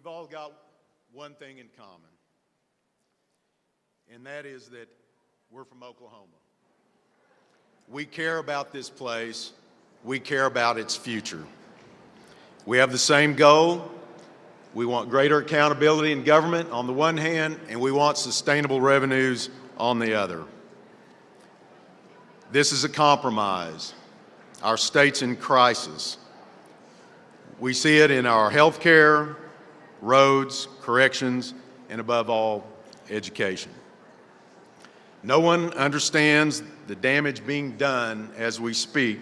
We've all got one thing in common, and that is that we're from Oklahoma. We care about this place. We care about its future. We have the same goal. We want greater accountability in government on the one hand, and we want sustainable revenues on the other. This is a compromise. Our state's in crisis. We see it in our health care, roads, corrections, and above all, education. No one understands the damage being done as we speak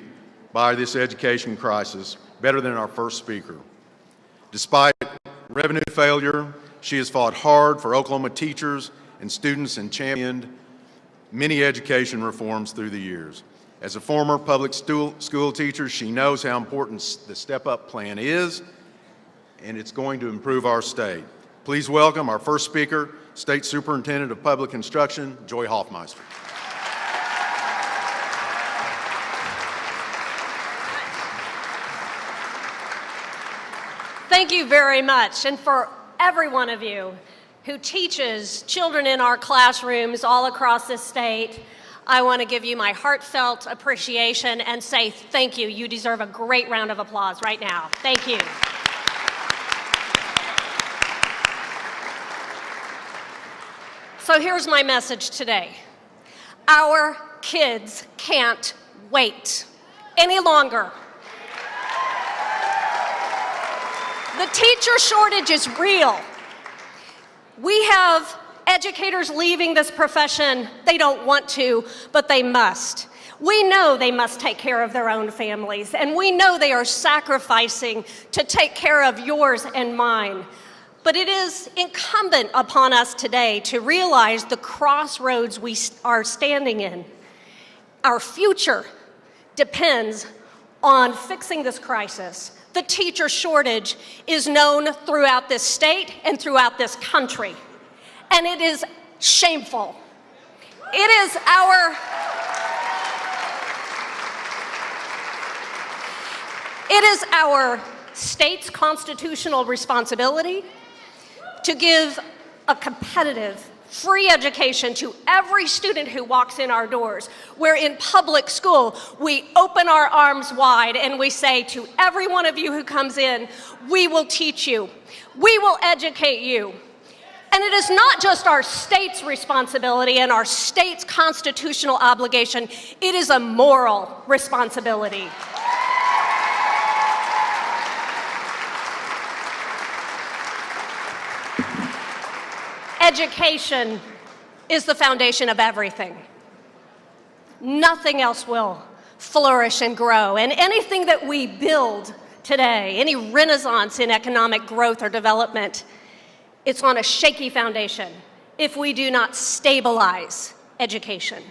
by this education crisis better than our first speaker. Despite revenue failure, she has fought hard for Oklahoma teachers and students and championed many education reforms through the years. As a former public school teacher, she knows how important the Step Up plan is, and it's going to improve our state. Please welcome our first speaker, State Superintendent of Public Instruction, Joy Hoffmeister. Thank you very much. And for every one of you who teaches children in our classrooms all across this state, I want to give you my heartfelt appreciation and say thank you. You deserve a great round of applause right now. Thank you. So here's my message today. Our kids can't wait any longer. The teacher shortage is real. We have educators leaving this profession. They don't want to, but they must. We know they must take care of their own families, and we know they are sacrificing to take care of yours and mine. But it is incumbent upon us today to realize the crossroads we are standing in. Our future depends on fixing this crisis. The teacher shortage is known throughout this state and throughout this country, and it is shameful. It is our state's constitutional responsibility to give a competitive, free education to every student who walks in our doors. Where in public school, we open our arms wide and we say to every one of you who comes in, we will teach you, we will educate you. And it is not just our state's responsibility and our state's constitutional obligation, it is a moral responsibility. Education is the foundation of everything. Nothing else will flourish and grow. And anything that we build today, any renaissance in economic growth or development, it's on a shaky foundation if we do not stabilize education.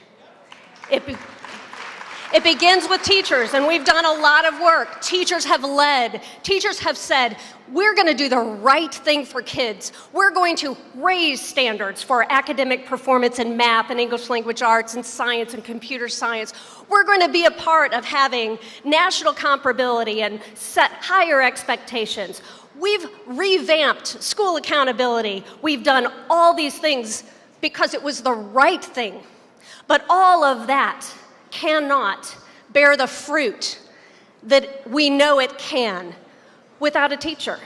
It begins with teachers, and we've done a lot of work. Teachers have led. Teachers have said, we're going to do the right thing for kids. We're going to raise standards for academic performance in math and English language arts and science and computer science. We're going to be a part of having national comparability and set higher expectations. We've revamped school accountability. We've done all these things because it was the right thing. But all of that cannot bear the fruit that we know it can without a teacher.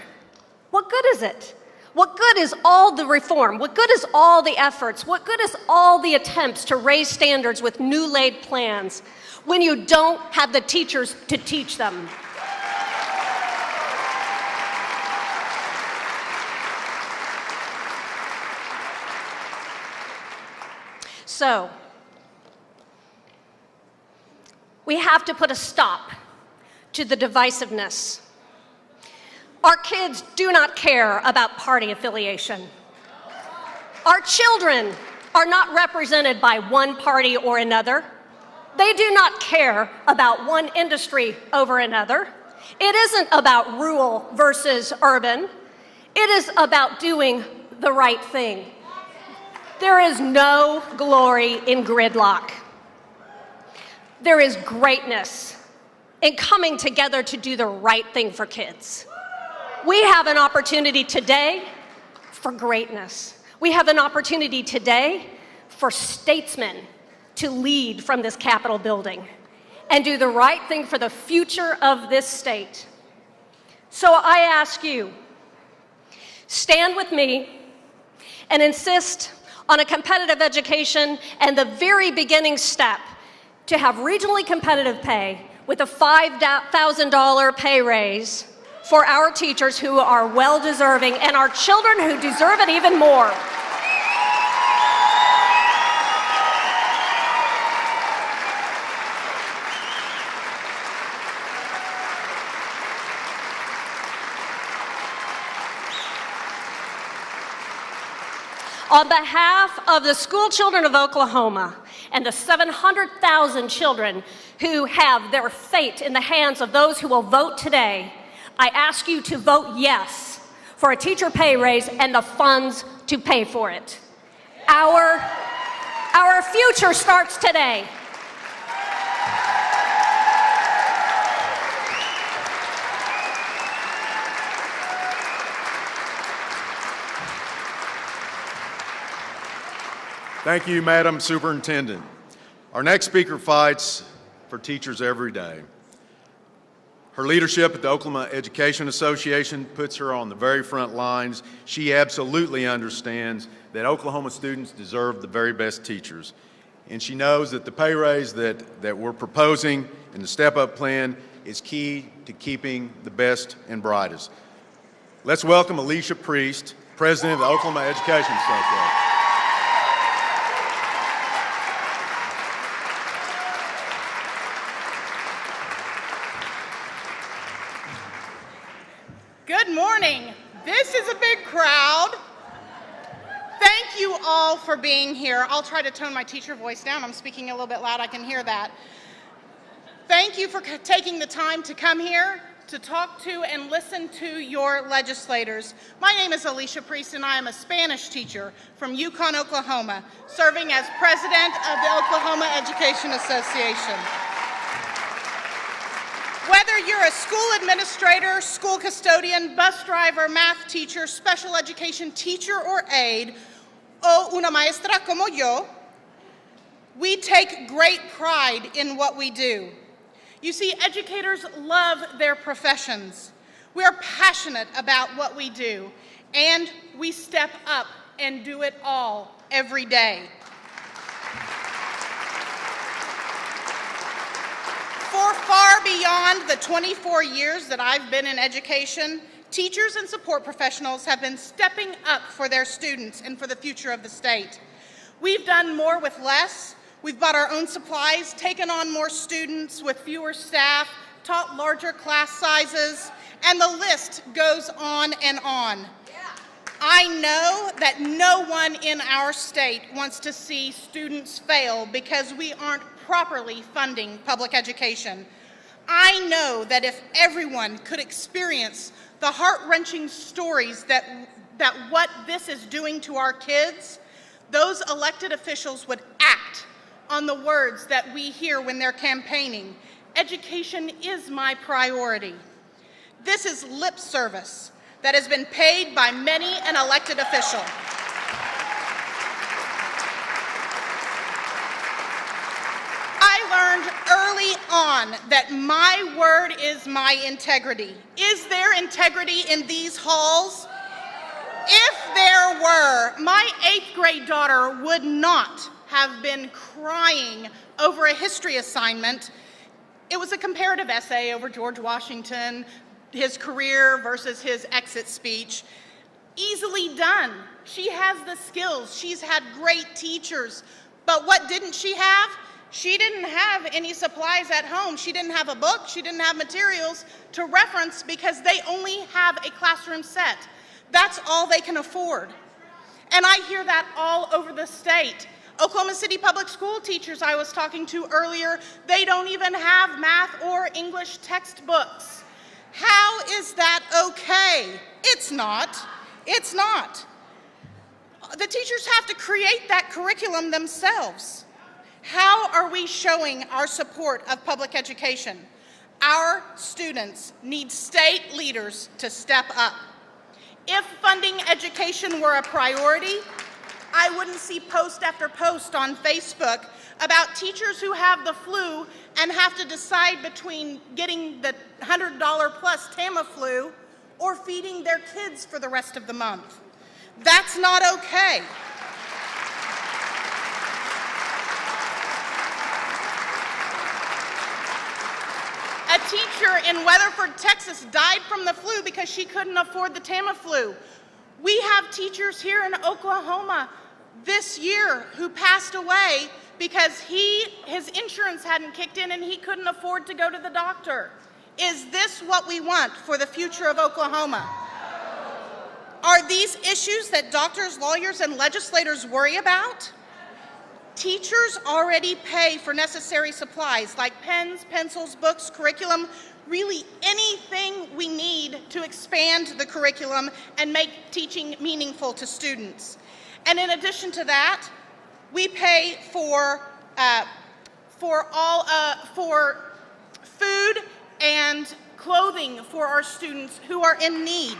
What good is it? What good is all the reform? What good is all the efforts? What good is all the attempts to raise standards with new laid plans when you don't have the teachers to teach them? So, we have to put a stop to the divisiveness. Our kids do not care about party affiliation. Our children are not represented by one party or another. They do not care about one industry over another. It isn't about rural versus urban. It is about doing the right thing. There is no glory in gridlock. There is greatness in coming together to do the right thing for kids. We have an opportunity today for greatness. We have an opportunity today for statesmen to lead from this Capitol building and do the right thing for the future of this state. So I ask you, stand with me and insist on a competitive education and the very beginning step to have regionally competitive pay with a $5,000 pay raise for our teachers who are well-deserving and our children who deserve it even more. On behalf of the school children of Oklahoma and the 700,000 children who have their fate in the hands of those who will vote today, I ask you to vote yes for a teacher pay raise and the funds to pay for it. Our future starts today. Thank you, Madam Superintendent. Our next speaker fights for teachers every day. Her leadership at the Oklahoma Education Association puts her on the very front lines. She absolutely understands that Oklahoma students deserve the very best teachers. And she knows that the pay raise that we're proposing in the step-up plan is key to keeping the best and brightest. Let's welcome Alicia Priest, President of the Oklahoma Education Association. Good morning. This is a big crowd. Thank you all for being here. I'll try to tone my teacher voice down. I'm speaking a little bit loud. I can hear that. Thank you for taking the time to come here to talk to and listen to your legislators. My name is Alicia Priest, and I am a Spanish teacher from Yukon, Oklahoma, serving as president of the Oklahoma Education Association. Whether you're a school administrator, school custodian, bus driver, math teacher, special education teacher or aide, o una maestra como yo, we take great pride in what we do. You see, educators love their professions. We are passionate about what we do, and we step up and do it all every day. For far beyond the 24 years that I've been in education, teachers and support professionals have been stepping up for their students and for the future of the state. We've done more with less. We've bought our own supplies, taken on more students with fewer staff, taught larger class sizes, and the list goes on and on. I know that no one in our state wants to see students fail because we aren't properly funding public education. I know that if everyone could experience the heart-wrenching stories that what this is doing to our kids, those elected officials would act on the words that we hear when they're campaigning. Education is my priority. This is lip service that has been paid by many an elected official. I learned early on that my word is my integrity. Is there integrity in these halls? If there were, my 8th grade daughter would not have been crying over a history assignment. It was a comparative essay over George Washington, his career versus his exit speech. Easily done. She has the skills. She's had great teachers. But what didn't she have? She didn't have any supplies at home. She didn't have a book. She didn't have materials to reference because they only have a classroom set. That's all they can afford. And I hear that all over the state. Oklahoma City public school teachers I was talking to earlier, they don't even have math or English textbooks. How is that okay? It's not. It's not. The teachers have to create that curriculum themselves. How are we showing our support of public education? Our students need state leaders to step up. If funding education were a priority, I wouldn't see post after post on Facebook about teachers who have the flu and have to decide between getting the $100 plus Tamiflu or feeding their kids for the rest of the month. That's not okay. A teacher in Weatherford, Texas died from the flu because she couldn't afford the Tamiflu. We have teachers here in Oklahoma this year who passed away because his insurance hadn't kicked in and he couldn't afford to go to the doctor. Is this what we want for the future of Oklahoma? Are these issues that doctors, lawyers, and legislators worry about? Teachers already pay for necessary supplies like pens, pencils, books, curriculum, really anything we need to expand the curriculum and make teaching meaningful to students. And in addition to that, we pay for food and clothing for our students who are in need.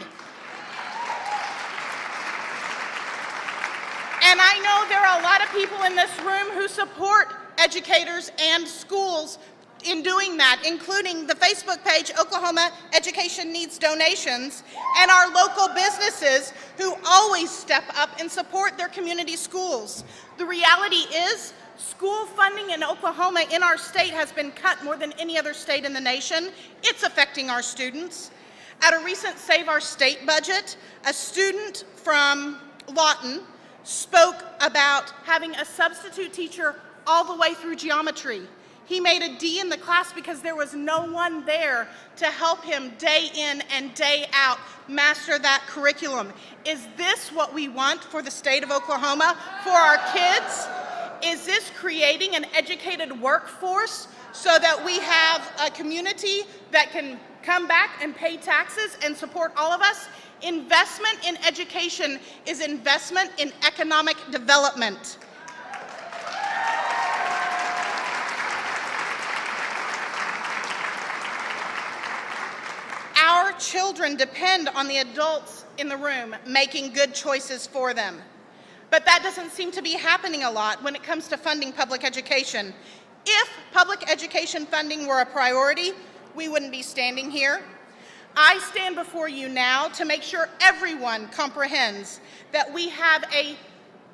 And I know there are a lot of people in this room who support educators and schools in doing that, including the Facebook page, Oklahoma Education Needs Donations, and our local businesses who always step up and support their community schools. The reality is, school funding in Oklahoma, in our state, has been cut more than any other state in the nation. It's affecting our students. At a recent Save Our State budget, a student from Lawton spoke about having a substitute teacher all the way through geometry. He made a D in the class because there was no one there to help him day in and day out master that curriculum. Is this what we want for the state of Oklahoma, for our kids? Is this creating an educated workforce so that we have a community that can come back and pay taxes and support all of us? Investment in education is investment in economic development. Our children depend on the adults in the room making good choices for them. But that doesn't seem to be happening a lot when it comes to funding public education. If public education funding were a priority, we wouldn't be standing here. I stand before you now to make sure everyone comprehends that we have a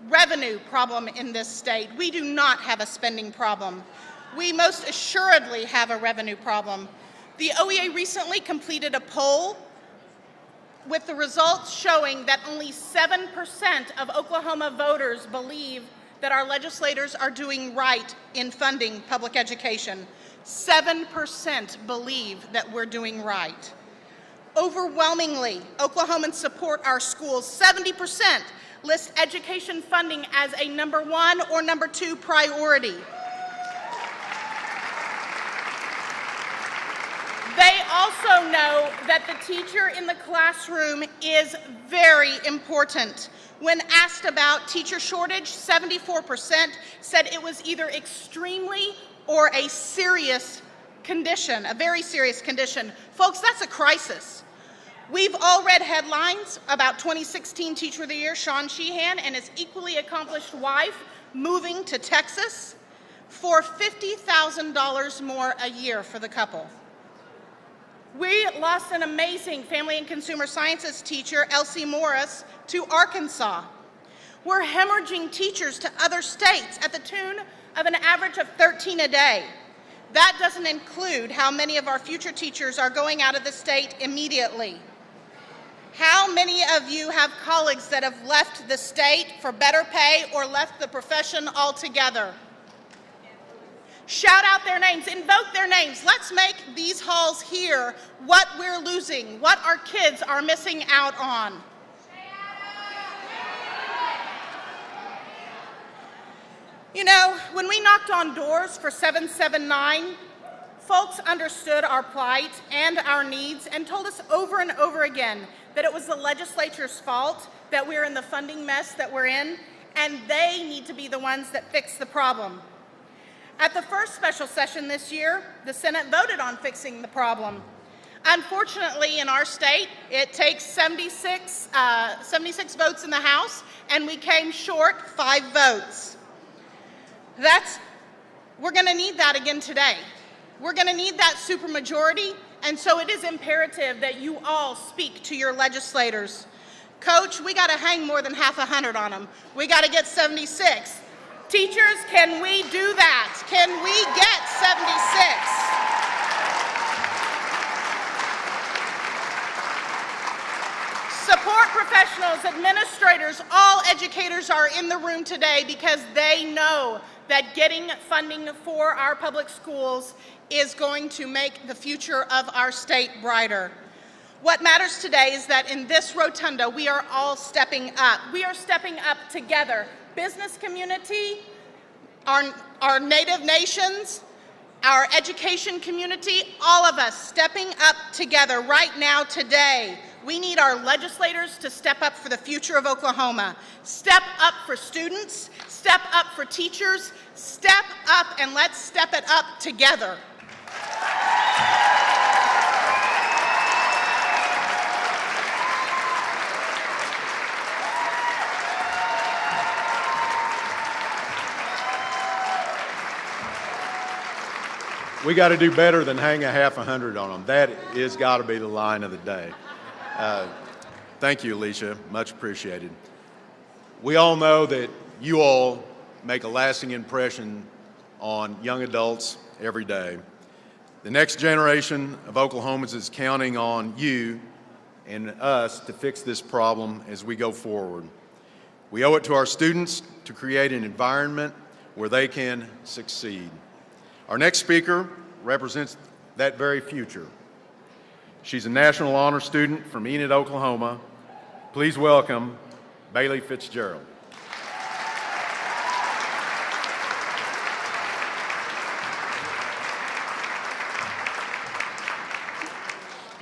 revenue problem in this state. We do not have a spending problem. We most assuredly have a revenue problem. The OEA recently completed a poll with the results showing that only 7% of Oklahoma voters believe that our legislators are doing right in funding public education. 7% believe that we're doing right. Overwhelmingly, Oklahomans support our schools. 70% list education funding as a number 1 or number 2 priority. They also know that the teacher in the classroom is very important. When asked about teacher shortage, 74% said it was either extremely or a serious condition, a very serious condition. Folks, that's a crisis. We've all read headlines about 2016 Teacher of the Year, Sean Sheehan, and his equally accomplished wife moving to Texas for $50,000 more a year for the couple. We lost an amazing family and consumer sciences teacher, Elsie Morris, to Arkansas. We're hemorrhaging teachers to other states at the tune of an average of 13 a day. That doesn't include how many of our future teachers are going out of the state immediately. How many of you have colleagues that have left the state for better pay or left the profession altogether? Shout out their names, invoke their names. Let's make these halls hear what we're losing, what our kids are missing out on. You know, when we knocked on doors for 779, folks understood our plight and our needs and told us over and over again that it was the legislature's fault that we're in the funding mess that we're in, and they need to be the ones that fix the problem. At the first special session this year, the Senate voted on fixing the problem. Unfortunately, in our state, it takes 76 votes in the House, and we came short 5 votes. We're going to need that again today. We're going to need that supermajority, and so it is imperative that you all speak to your legislators. Coach, we got to hang more than half 100 on them. We got to get 76. Teachers, can we do that? Can we get 76? Support professionals, administrators, all educators are in the room today because they know that getting funding for our public schools is going to make the future of our state brighter. What matters today is that in this rotunda, we are all stepping up. We are stepping up together. Business community, our native nations, our education community, all of us stepping up together right now today. We need our legislators to step up for the future of Oklahoma. Step up for students, step up for teachers, step up, and let's step it up together. We got to do better than hang a half 100 on them. That is got to be the line of the day. Thank you, Alicia. Much appreciated. We all know that you all make a lasting impression on young adults every day. The next generation of Oklahomans is counting on you and us to fix this problem as we go forward. We owe it to our students to create an environment where they can succeed. Our next speaker represents that very future. She's a National Honor Student from Enid, Oklahoma. Please welcome Bailey Fitzgerald.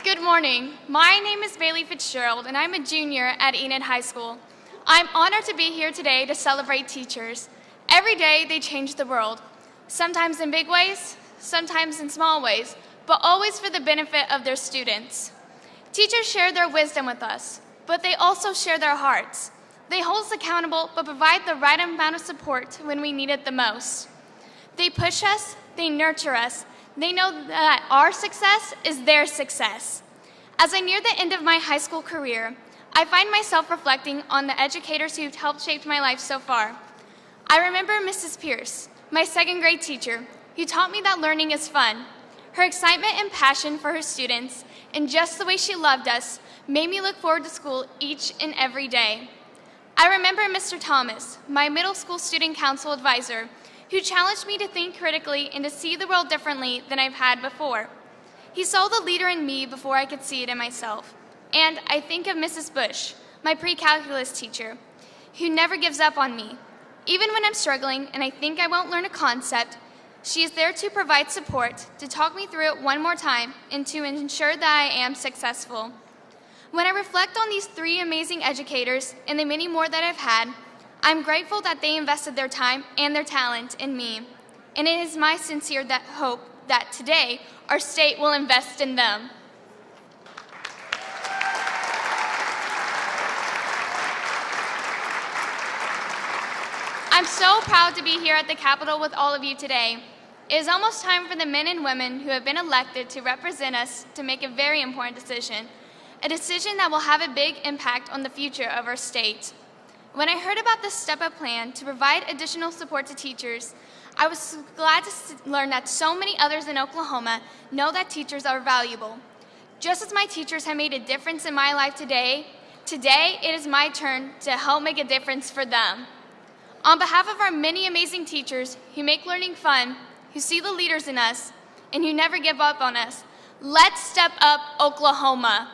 Good morning. My name is Bailey Fitzgerald, and I'm a junior at Enid High School. I'm honored to be here today to celebrate teachers. Every day they change the world, sometimes in big ways, sometimes in small ways, but always for the benefit of their students. Teachers share their wisdom with us, but they also share their hearts. They hold us accountable, but provide the right amount of support when we need it the most. They push us, they nurture us. They know that our success is their success. As I near the end of my high school career, I find myself reflecting on the educators who've helped shape my life so far. I remember Mrs. Pierce, my second grade teacher, who taught me that learning is fun. Her excitement and passion for her students, and just the way she loved us, made me look forward to school each and every day. I remember Mr. Thomas, my middle school student council advisor, who challenged me to think critically and to see the world differently than I've had before. He saw the leader in me before I could see it in myself. And I think of Mrs. Bush, my pre-calculus teacher, who never gives up on me. Even when I'm struggling and I think I won't learn a concept, she is there to provide support, to talk me through it one more time, and to ensure that I am successful. When I reflect on these 3 amazing educators and the many more that I've had, I'm grateful that they invested their time and their talent in me. And it is my sincere hope that today our state will invest in them. I'm so proud to be here at the Capitol with all of you today. It is almost time for the men and women who have been elected to represent us to make a very important decision, a decision that will have a big impact on the future of our state. When I heard about the Step Up plan to provide additional support to teachers, I was glad to learn that so many others in Oklahoma know that teachers are valuable. Just as my teachers have made a difference in my life today it is my turn to help make a difference for them. On behalf of our many amazing teachers who make learning fun, who see the leaders in us, and who never give up on us, let's step up Oklahoma.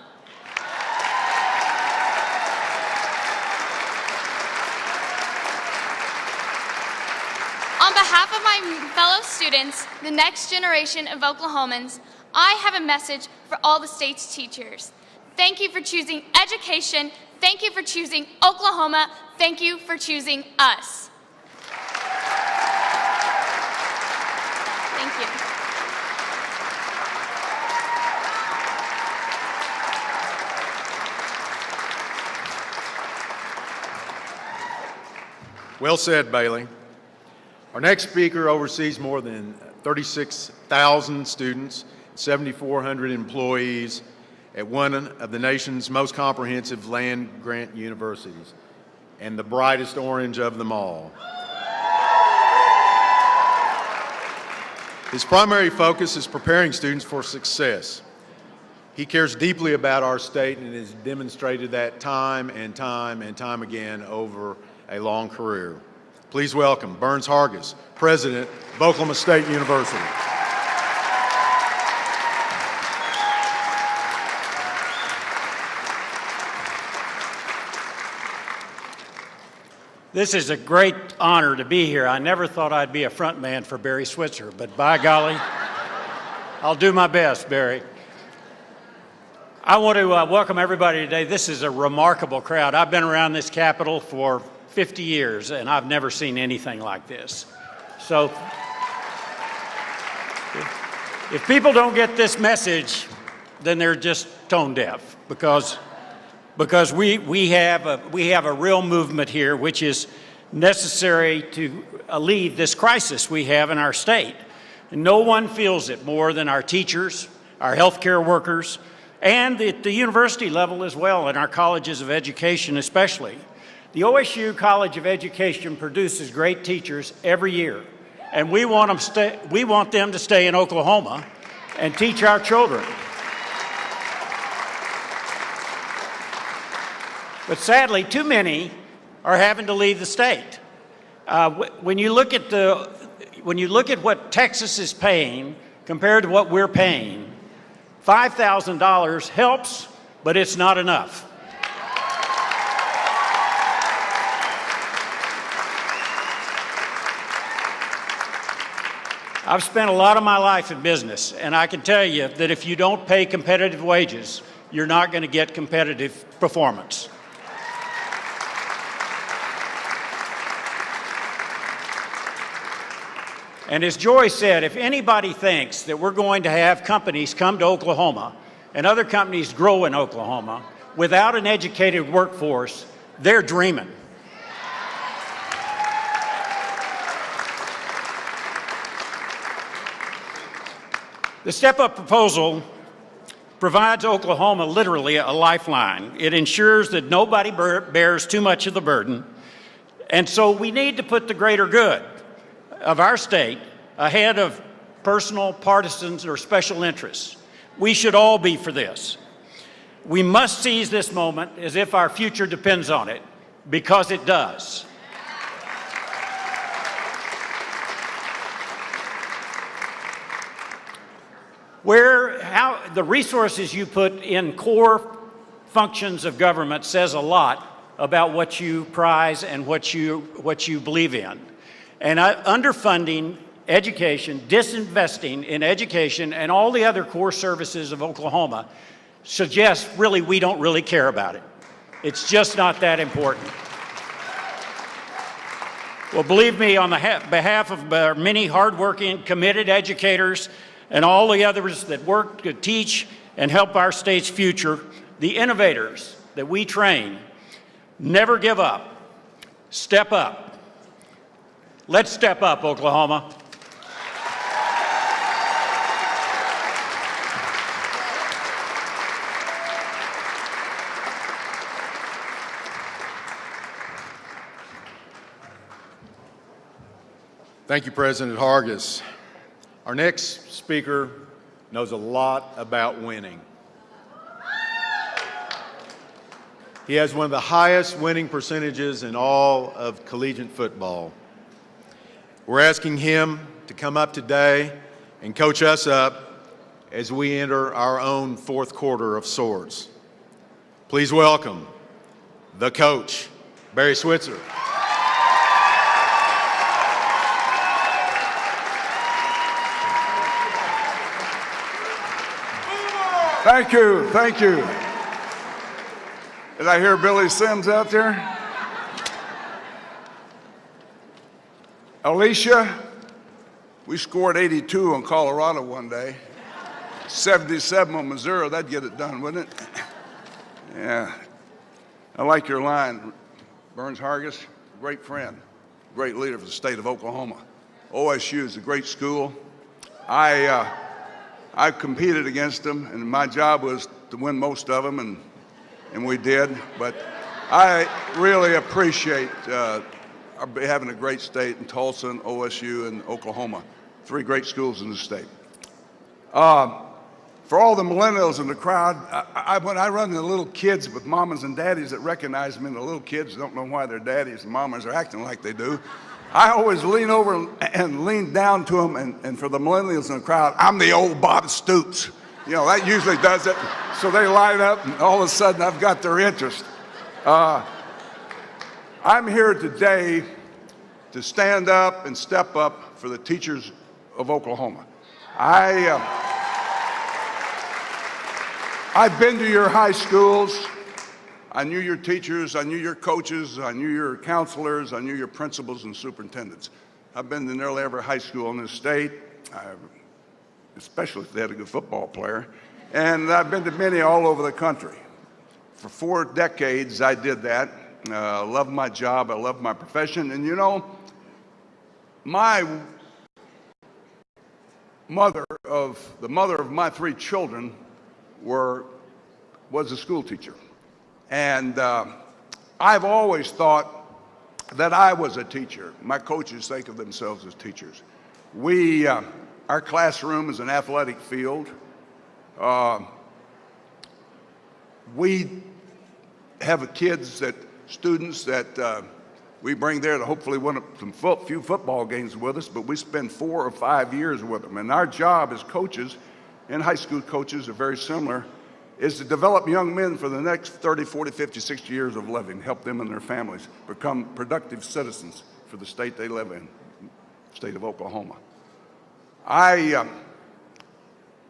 On behalf of my fellow students, the next generation of Oklahomans, I have a message for all the state's teachers. Thank you for choosing education. Thank you for choosing Oklahoma. Thank you for choosing us. Well said, Bailey. Our next speaker oversees more than 36,000 students, 7,400 employees at one of the nation's most comprehensive land-grant universities, and the brightest orange of them all. His primary focus is preparing students for success. He cares deeply about our state and has demonstrated that time and time and time again over a long career. Please welcome Burns Hargis, President of Oklahoma State University. This is a great honor to be here. I never thought I'd be a front man for Barry Switzer, but by golly, I'll do my best, Barry. I want to welcome everybody today. This is a remarkable crowd. I've been around this Capitol for 50 years, and I've never seen anything like this. So if people don't get this message, then they're just tone deaf, because we have a real movement here which is necessary to alleviate this crisis we have in our state. And no one feels it more than our teachers, our healthcare workers, and at the university level as well, in our colleges of education especially. The OSU College of Education produces great teachers every year, and we want them to stay in Oklahoma and teach our children. But sadly, too many are having to leave the state. When you look at what Texas is paying compared to what we're paying, $5,000 helps, but it's not enough. I've spent a lot of my life in business, and I can tell you that if you don't pay competitive wages, you're not going to get competitive performance. And as Joy said, if anybody thinks that we're going to have companies come to Oklahoma and other companies grow in Oklahoma without an educated workforce, they're dreaming. The Step Up proposal provides Oklahoma literally a lifeline. It ensures that nobody bears too much of the burden. And so we need to put the greater good of our state ahead of personal, partisans, or special interests. We should all be for this. We must seize this moment as if our future depends on it, because it does. How the resources you put in core functions of government says a lot about what you prize and what you believe in. And underfunding education, disinvesting in education and all the other core services of Oklahoma suggests really we don't really care about it. It's just not that important. Well, believe me, on the behalf of our many hardworking, committed educators and all the others that work to teach and help our state's future, the innovators that we train, never give up. Step up. Let's step up, Oklahoma. Thank you, President Hargis. Our next speaker knows a lot about winning. He has one of the highest winning percentages in all of collegiate football. We're asking him to come up today and coach us up as we enter our own fourth quarter of sorts. Please welcome the coach, Barry Switzer. Thank you, thank you. Did I hear Billy Sims out there? Alicia, we scored 82 on Colorado one day, 77 on Missouri. That'd get it done, wouldn't it? Yeah. I like your line, Burns Hargis, great friend. great leader for the state of Oklahoma. OSU is a great school. I competed against them, and my job was to win most of them, and we did. But I really appreciate having a great state in Tulsa and OSU and Oklahoma, 3 great schools in the state. For all the millennials in the crowd, when I run into little kids with mamas and daddies that recognize me, and the little kids don't know why their daddies and mamas are acting like they do, I always lean over and lean down to them, and for the millennials in the crowd, I'm the old Bob Stoops. You know, that usually does it. So they light up, and all of a sudden I've got their interest. I'm here today to stand up and step up for the teachers of Oklahoma. I've been to your high schools. I knew your teachers, I knew your coaches, I knew your counselors, I knew your principals and superintendents. I've been to nearly every high school in this state, especially if they had a good football player. And I've been to many all over the country. For 4 decades, I did that. I love my job, I love my profession. And you know, my mother, the mother of my 3 children, was a school teacher. And I've always thought that I was a teacher. My coaches think of themselves as teachers. Our classroom is an athletic field. We have students that we bring there to hopefully win a few football games with us, but we spend 4 or 5 years with them. And our job as coaches, and high school coaches are very similar, is to develop young men for the next 30, 40, 50, 60 years of living, help them and their families become productive citizens for the state they live in, the state of Oklahoma. I've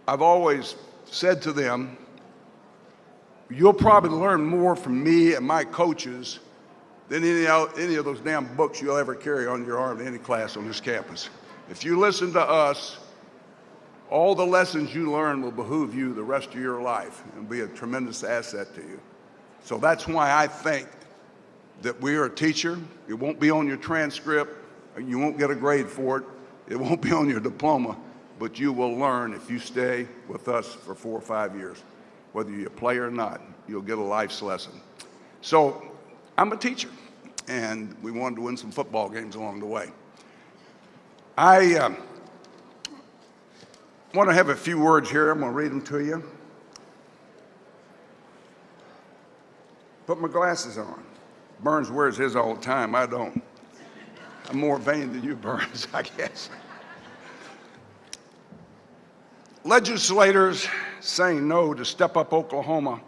always said to them, you'll probably learn more from me and my coaches than any of those damn books you'll ever carry on your arm in any class on this campus. If you listen to us, all the lessons you learn will behoove you the rest of your life and be a tremendous asset to you. So that's why I think that we are a teacher. It won't be on your transcript. You won't get a grade for it. It won't be on your diploma, but you will learn if you stay with us for 4 or 5 years. Whether you play or not, you'll get a life's lesson. So I'm a teacher, and we wanted to win some football games along the way. I want to have a few words here. I'm going to read them to you. Put my glasses on. Burns wears his all the time. I don't. I'm more vain than you, Burns, I guess. Legislators saying no to Step Up Oklahoma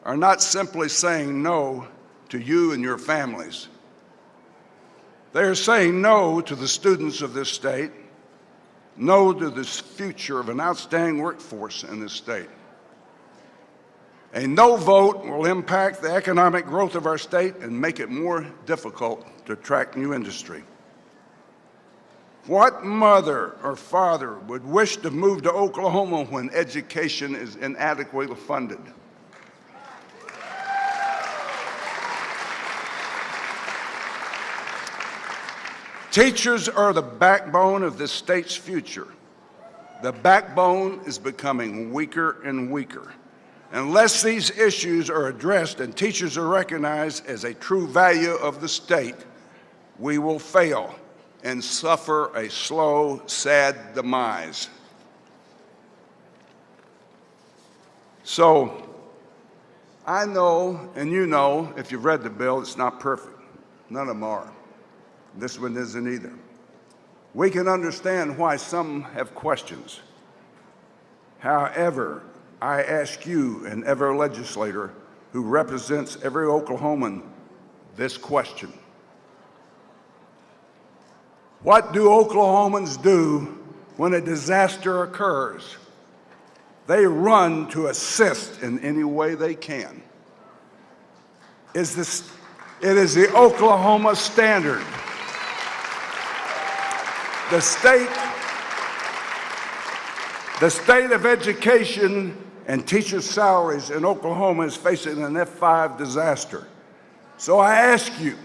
are not simply saying no to you and your families. They are saying no to the students of this state, no to this future of an outstanding workforce in this state. A no vote will impact the economic growth of our state and make it more difficult to attract new industry. What mother or father would wish to move to Oklahoma when education is inadequately funded? Teachers are the backbone of this state's future. The backbone is becoming weaker and weaker. Unless these issues are addressed and teachers are recognized as a true value of the state, we will fail and suffer a slow, sad demise. So, I know, and you know, if you've read the bill, it's not perfect. None of them are. This one isn't either. We can understand why some have questions. However, I ask you and every legislator who represents every Oklahoman this question. What do Oklahomans do when a disaster occurs? They run to assist in any way they can. It is the Oklahoma standard. The state of education and teachers' salaries in Oklahoma is facing an F5 disaster. So I ask you,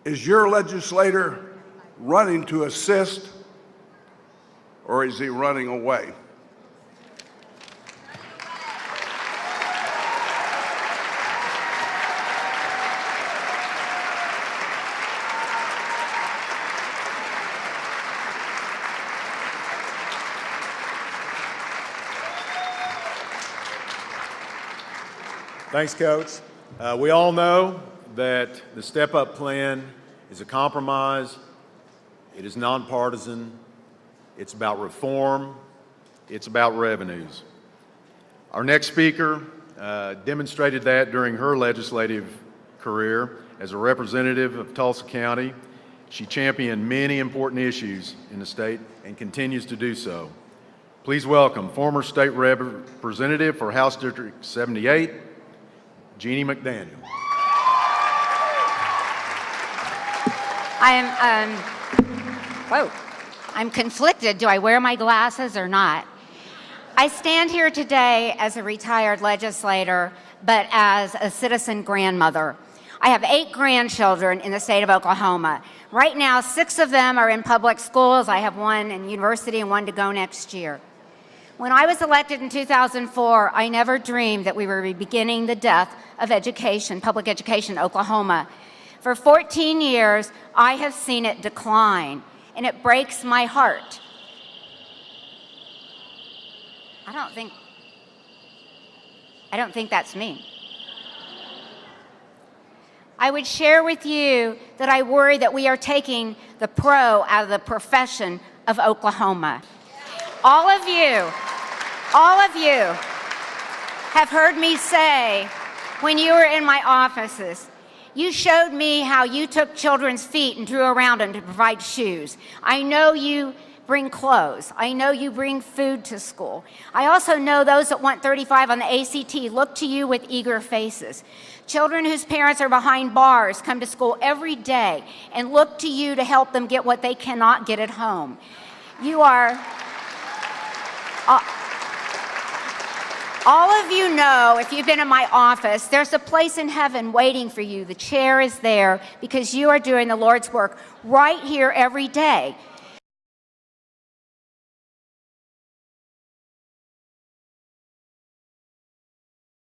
Is your legislator running to assist, or is he running away? Thanks, Coach. We all know that the Step Up plan is a compromise. It is nonpartisan. It's about reform. It's about revenues. Our next speaker demonstrated that during her legislative career as a representative of Tulsa County. She championed many important issues in the state and continues to do so. Please welcome former state representative for House District 78, Jeannie McDaniel. I'm conflicted. Do I wear my glasses or not? I stand here today as a retired legislator, but as a citizen grandmother. I have 8 grandchildren in the state of Oklahoma. Right now, 6 of them are in public schools. I have 1 in university and 1 to go next year. When I was elected in 2004, I never dreamed that we were beginning the death of education, public education in Oklahoma. For 14 years, I have seen it decline, and it breaks my heart. I don't think that's me. I would share with you that I worry that we are taking the pro out of the profession of Oklahoma. All of you have heard me say, when you were in my offices, you showed me how you took children's feet and drew around them to provide shoes. I know you bring clothes. I know you bring food to school. I also know those that want 35 on the ACT look to you with eager faces. Children whose parents are behind bars come to school every day and look to you to help them get what they cannot get at home. You are... all of you know, if you've been in my office, there's a place in heaven waiting for you. The chair is there because you are doing the Lord's work right here every day.